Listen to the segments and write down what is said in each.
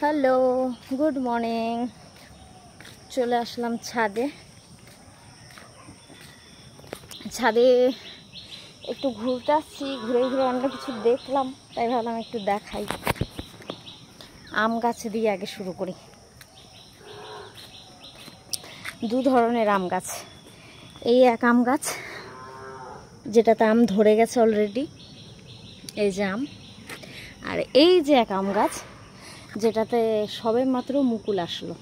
Hello, good morning. চলে আসলাম ছাদে। ছাদে একটু ঘুরতে আসছি, ঘুরে ঘুরে অনেক কিছু দেখলাম, তাই ভাবলাম একটু দেখাই। আম গাছ দিয়ে আগে শুরু করি। দু ধরনের আম গাছ। এই এক আম গাছ, যেটাতে আম ধরে গেছে অলরেডি, এই যে আম। আর এই যে এক আম গাছ, যেটাতে সবে মাত্র মুকুল আসলো।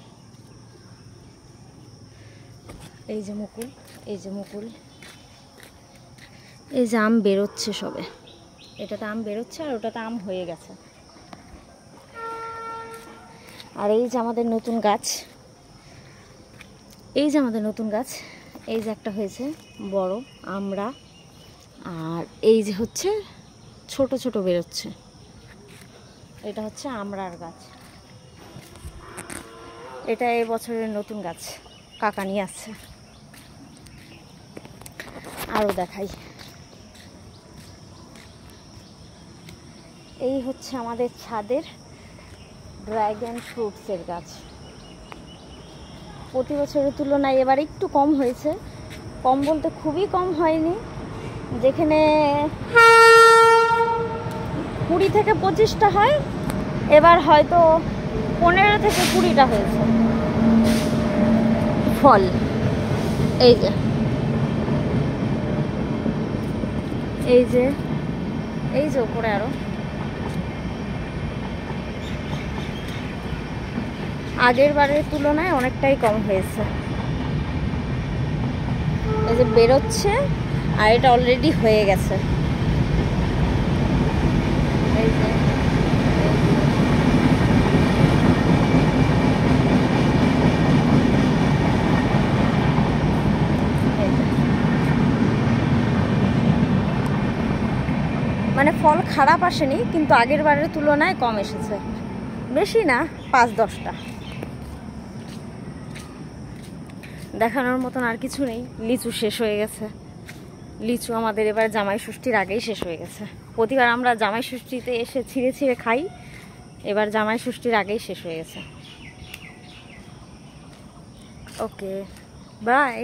এই যে মুকুল, এই যে মুকুল, এই যে আম বেরোচ্ছে সবে। এটাতে আম বেরোচ্ছে আর ওটাতে আম হয়ে গেছে। আর এই যে আমাদের নতুন গাছ, এই যে আমাদের নতুন গাছ, এই যে একটা হয়েছে বড় আমড়া, আর এই যে হচ্ছে ছোট ছোট বেরোচ্ছে, এটা হচ্ছে আমড়ার গাছ। এটা এই বছরের নতুন গাছ, কাকা নিয়ে আসছে। আরও দেখাই। এই হচ্ছে আমাদের ছাদের ড্রাগন ফ্রুটসের গাছ। প্রতি বছরের তুলনায় এবার একটু কম হয়েছে। কম বলতে খুবই কম হয়নি, যেখানে 20 থেকে 25টা হয়, এবার হয়তো 15 থেকে 20টা হয়েছে ফল। এই যে এই যে এই যে উপরে আরো আগের বারের তুলনায় অনেকটাই কম হয়েছে। এই যে বেরোচ্ছে, আর এটা অলরেডি হয়ে গেছে। এই যে মানে ফল খারাপ আসেনি, কিন্তু আগের বারের তুলনায় কম এসেছে। বেশি না, 5-10টা। দেখানোর মতন আর কিছু নেই। লিচু শেষ হয়ে গেছে। লিচু আমাদের এবার জামাই ষষ্ঠীর আগেই শেষ হয়ে গেছে। প্রতিবার আমরা জামাই ষষ্ঠীতে এসে ছিঁড়ে ছিঁড়ে খাই, এবার জামাই ষষ্ঠীর আগেই শেষ হয়ে গেছে। ওকে, বাই।